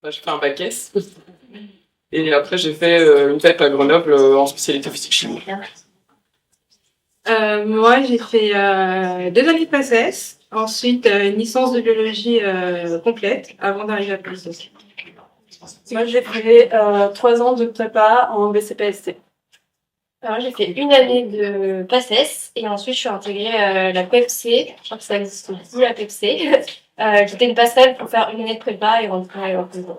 J'ai fait un bac S. Et après, j'ai fait une FEP à Grenoble en spécialité physique-chimie. Moi, j'ai fait 2 années de PACES, ensuite une licence de biologie complète avant d'arriver à PACES. Moi, j'ai fait 3 ans de prépa en BCPST. Alors, j'ai fait une année de PACES et ensuite je suis intégrée la PEPC. Je crois que ça existe plus, la PEPC. J'étais une passerelle pour faire une année de prépa et rentrer en prison.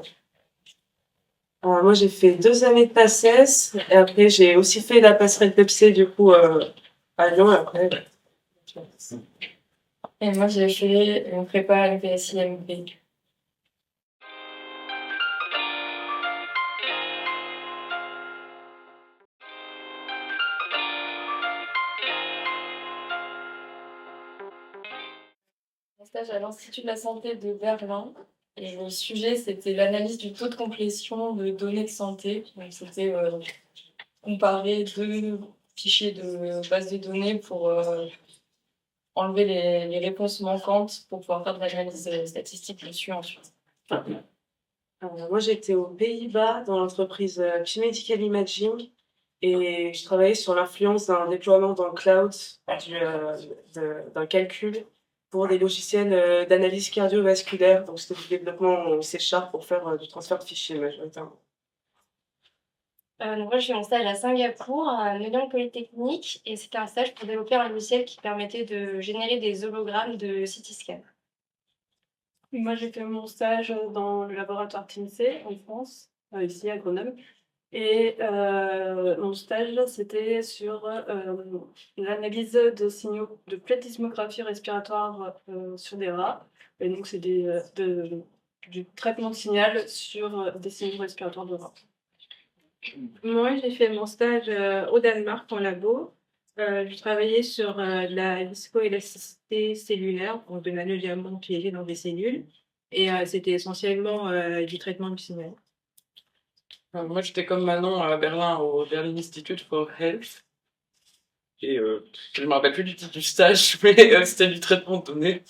Moi, j'ai fait 2 années de PACES et après, j'ai aussi fait la passerelle PEPC du coup à Lyon. Après, Et moi, j'ai fait une prépa à l'UPSI-MP. Un stage à l'Institut de la santé de Berlin. Et le sujet, c'était l'analyse du taux de complétion de données de santé. Donc, c'était comparer 2 fichiers de base de données pour enlever les réponses manquantes pour pouvoir faire de l'analyse statistique dessus ensuite. moi, j'étais aux Pays-Bas dans l'entreprise P-Medical Imaging et je travaillais sur l'influence d'un déploiement dans le cloud d'un calcul pour des logiciels d'analyse cardiovasculaire. Donc, c'était du développement en C# pour faire du transfert de fichiers majoritairement. Donc moi, je suis en stage à Singapour, à Nanyang Polytechnique, et c'était un stage pour développer un logiciel qui permettait de générer des hologrammes de CT scan. Moi, j'ai fait mon stage dans le laboratoire TIMC en France, ici à Grenoble. Et mon stage, c'était sur l'analyse de signaux de pléthysmographie respiratoire sur des rats. Et donc, c'est du traitement de signal sur des signaux respiratoires de rats. Moi, j'ai fait mon stage au Danemark en labo. Je travaillais sur la viscoélasticité cellulaire, donc de nanodiamants piégés dans des cellules. Et c'était essentiellement du traitement du signal. Moi, j'étais comme Manon à Berlin, au Berlin Institute for Health. Et je me rappelle plus du titre du stage, mais c'était du traitement de données.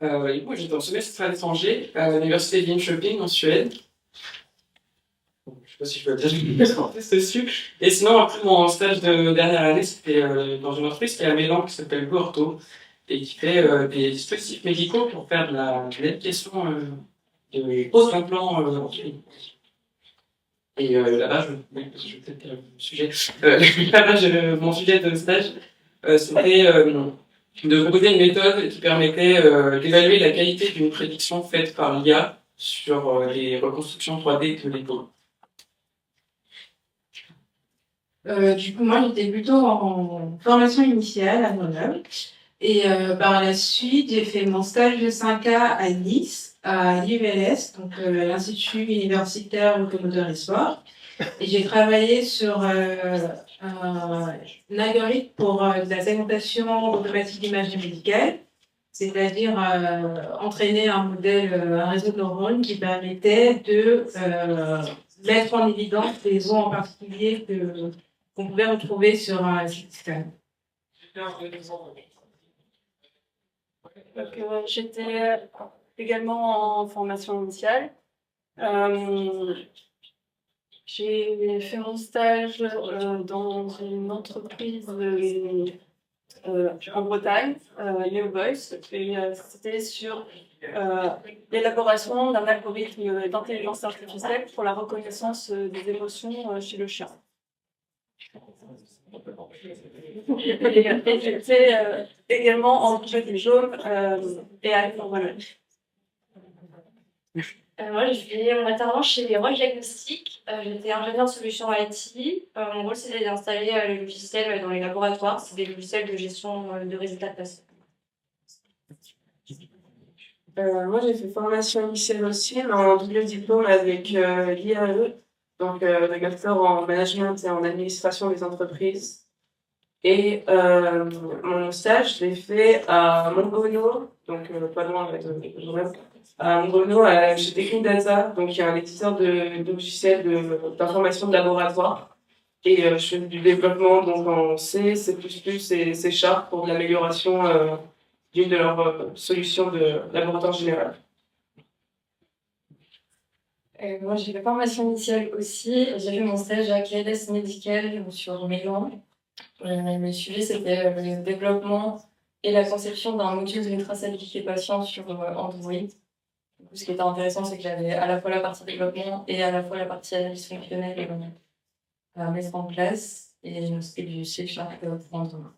Et moi, j'étais en semestre à l'étranger, à l'université de Linköping, en Suède. Bon, je sais pas si je peux dire dessus. Et sinon, après mon stage de dernière année, c'était dans une entreprise qui est à Mélan, qui s'appelle Borto, et qui fait des dispositifs médicaux pour faire de la médication de pose d'implants. Et là-bas, oui, parce que je vais peut-être dire le sujet. Là-bas, mon sujet de stage, c'était de proposer une méthode qui permettait d'évaluer la qualité d'une prédiction faite par l'IA sur les reconstructions 3D de l'épaule. Du coup, moi, j'étais plutôt en formation initiale à Grenoble. Et par la suite, j'ai fait mon stage de 5 ans à Nice, à l'IULS, donc l'Institut universitaire locomoteur et sport. Et j'ai travaillé sur un algorithme pour de la segmentation automatique d'imagerie médicale, c'est-à-dire entraîner un modèle, un réseau de neurones qui permettait de mettre en évidence des zones en particulier qu'on pouvait retrouver sur un système. Donc, j'étais également en formation initiale. J'ai fait mon stage dans une entreprise en Bretagne, Leo Voice, et c'était sur l'élaboration d'un algorithme d'intelligence artificielle pour la reconnaissance des émotions chez le chien. Et j'étais également en projet jaune et à voilà. Moi, j'ai fait mon alternance chez Roche Diagnostic. J'étais ingénieure de solutions IT. Mon rôle, c'était d'installer le logiciel dans les laboratoires. C'est des logiciels de gestion de résultats de patients. Moi, j'ai fait formation initiale aussi, mais en double diplôme avec l'IAE, donc le master en management et en administration des entreprises. Et mon stage, je l'ai fait à Montbonneau, donc pas loin de Genève. À Montbonneau, chez Technique Data, donc il y a un éditeur de logiciels d'information de laboratoire. Et je fais du développement donc en C, C++ et C# pour l'amélioration d'une de leurs solutions de laboratoire général. Moi, j'ai fait formation initiale aussi. J'ai fait mon stage à KLS Médical sur Milan. Le sujet, c'était le développement et la conception d'un module de traçabilité des patients sur Android. Du coup, ce qui était intéressant, c'est que j'avais à la fois la partie développement et à la fois la partie analyse fonctionnelle à mettre en place. Et c'était du C# pour Android.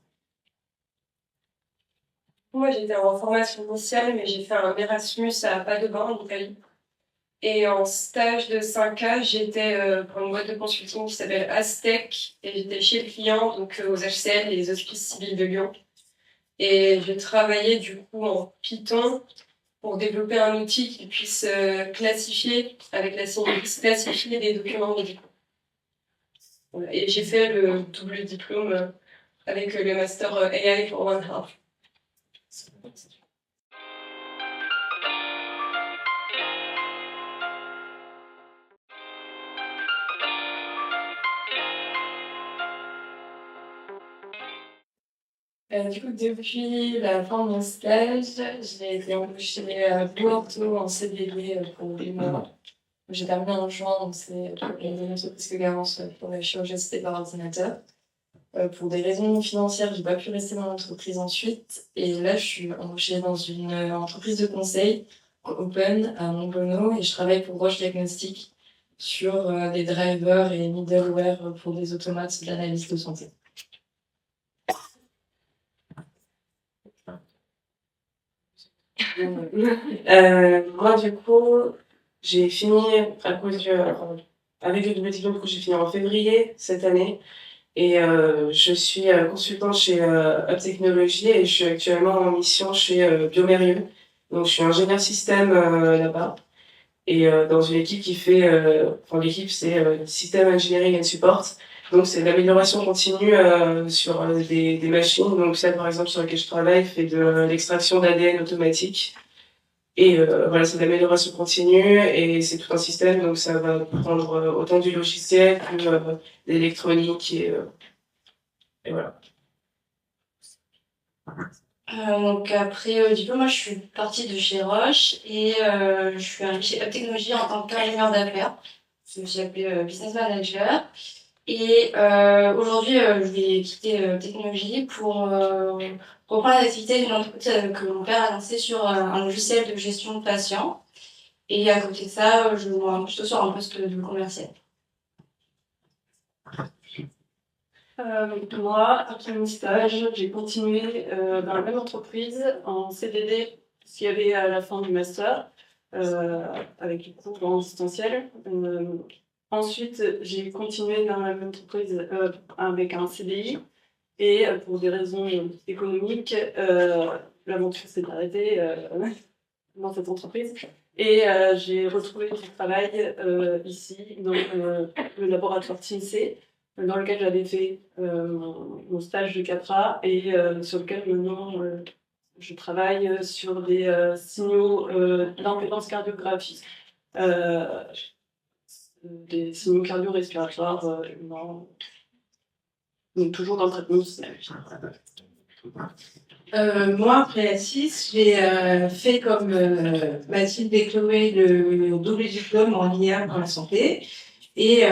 Moi, j'étais en formation initiale, mais j'ai fait un Erasmus à Padovan, en Italie. Et en stage de 5K, j'étais pour une boîte de consulting qui s'appelle Aztec. Et j'étais chez le client, donc aux HCL, les Hospices Civils de Lyon. Et je travaillais du coup en Python pour développer un outil qui puisse classifier, avec la syntaxe, classifier des documents médicaux. Voilà. Et j'ai fait le double diplôme avec le master AI for One Health. Du coup, depuis la fin de mon stage, j'ai été embauchée à Bordeaux en CDD pour 8 mois. J'ai terminé en juin, donc c'est une entreprise que Garance pour la chirurgie assistée par ordinateur. Pour des raisons financières, j'ai pas pu rester dans l'entreprise ensuite. Et là, je suis embauchée dans une entreprise de conseil, Open, à Montbonneau, et je travaille pour Roche Diagnostic sur des drivers et middleware pour des automates d'analyse de santé. Moi, du coup, j'ai fini à cause avec le double diplôme, du coup, j'ai fini en février cette année. Et je suis consultante chez Up Technologies et je suis actuellement en mission chez Biomérieux. Donc, je suis ingénieur système là-bas. Et dans une équipe qui fait... enfin, l'équipe, c'est System Engineering and Support. Donc, c'est de l'amélioration continue sur des machines. Donc, celle, par exemple, sur laquelle je travaille, fait de l'extraction d'ADN automatique. Et voilà, c'est de l'amélioration continue et c'est tout un système, donc ça va prendre autant du logiciel que de l'électronique et voilà. Donc après diplôme, moi je suis partie de chez Roche et je suis arrivée chez Up Technologies en tant qu'ingénieur d'affaires. Je me suis appelée business manager. Et aujourd'hui, je vais quitter Technologie pour reprendre l'activité d'une entreprise que mon père a lancée sur un logiciel de gestion de patients. Et à côté de ça, je me rends plutôt sur un poste de commercial. Moi, après mon stage, j'ai continué dans la même entreprise en CDD, ce qu'il y avait à la fin du master, avec du coup en distanciel. Ensuite, j'ai continué dans la même entreprise avec un CDI et pour des raisons économiques, l'aventure s'est arrêtée dans cette entreprise. Et j'ai retrouvé du travail ici, dans le laboratoire TIMC, dans lequel j'avais fait mon stage de CAPRA et sur lequel maintenant je travaille sur des signaux d'impédance cardiographique, des signaux cardio-respiratoires humains, donc toujours dans le traitement systémique. Moi, après la 6, j'ai fait comme Mathilde et Chloé le double diplôme en IA pour la santé. Et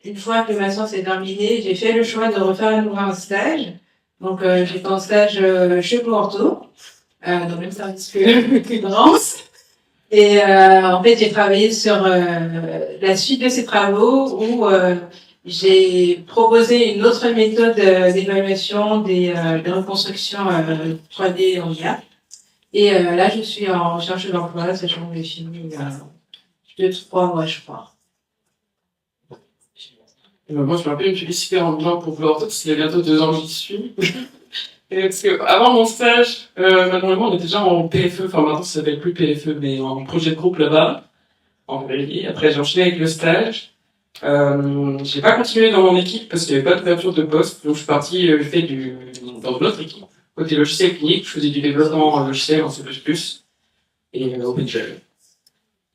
une fois que ma licence est terminée, j'ai fait le choix de refaire à nouveau un stage. Donc j'ai fait un stage chez Porto, dans le même service que Laurence. Et en fait, j'ai travaillé sur la suite de ces travaux où j'ai proposé une autre méthode d'évaluation des reconstructions 3D en IA. Et là, je suis en recherche d'emploi, sachant que j'ai fini il y a 2-3 mois, je crois. Moi, je me rappelle une publicité en blanc pour Bordeaux, parce qu'il y a bientôt 2 ans que j'y suis. Et parce que avant mon stage, normalement, on était déjà en PFE, enfin maintenant ça s'appelle plus PFE, mais en projet de groupe là-bas, en février. Après, j'ai enchaîné avec le stage. J'ai pas continué dans mon équipe parce qu'il n'y avait pas d'ouverture de poste, donc je suis parti, dans une autre équipe. Côté logiciel clinique, je faisais du développement logiciel en C++ et OpenGL.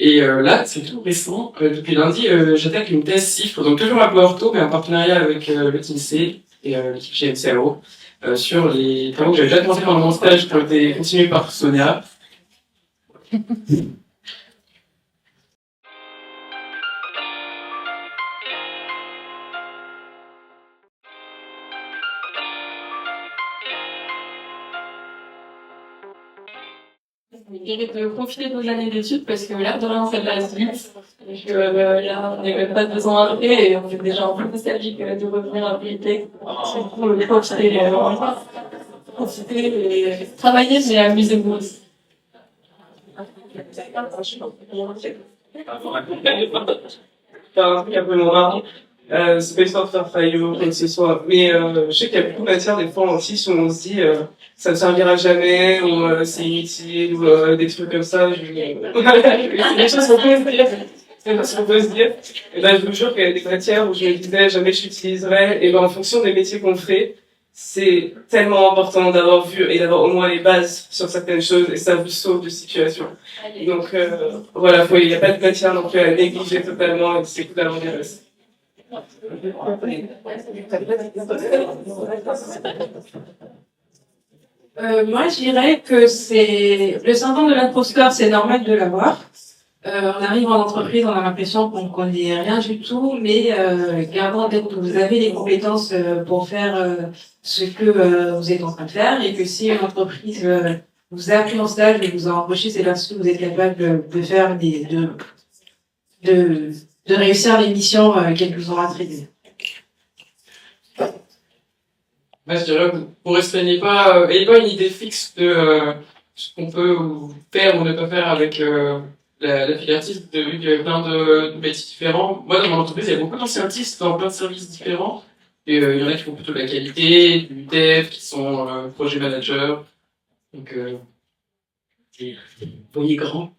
Et là, c'est tout récent. Depuis lundi, j'attaque une thèse CIFRE, donc toujours à Porto, mais en partenariat avec le TIMC et l'équipe GMCAO, sur les travaux que j'avais déjà commencé pendant mon stage, qui ont été continués par Sonia. Et de profiter de nos années d'études parce que l'air de rien, ça passe vite. Donc là, on n'est même pas 2 ans après et on est déjà un peu nostalgique de revenir à Polytech. Pour le profiter et travailler, mais amusez-vous aussi. C'est un truc un peu marrant. C'est pas histoire de faire faillite ou quoi que ce soit. Mais je sais qu'il y a beaucoup de matières, des fois aussi, où on se dit ça ne servira jamais, ou c'est inutile, ou des trucs comme ça. C'est des choses qu'on peut se dire. C'est des choses qu'on peut se dire. Et ben, je vous jure qu'il y a des matières où je me disais jamais je l'utiliserai. Et ben, en fonction des métiers qu'on fait, c'est tellement important d'avoir vu et d'avoir au moins les bases sur certaines choses et ça vous sauve de situations. Donc voilà, il n'y a pas de matière non plus à négliger totalement et c'est totalement bien resté. Moi, je dirais que c'est le syndrome de l'imposteur, c'est normal de l'avoir. On arrive en entreprise, on a l'impression qu'on connaît rien du tout, mais gardons en tête que vous avez les compétences pour faire ce que vous êtes en train de faire, et que si une entreprise vous a pris en stage et vous a embauché, c'est parce que vous êtes capable de faire de réussir les missions qu'elles vous ont attribuées. Moi, je dirais, vous restreignez pas, ayez pas une idée fixe de ce qu'on peut faire ou ne pas faire avec la filière artiste, vu qu'il y avait plein de métiers différents. Moi, dans mon entreprise, il y a beaucoup d'anciens artistes dans plein de services différents. Et il y en a qui font plutôt de la qualité, du dev, qui sont project managers. Donc, vous voyez grand.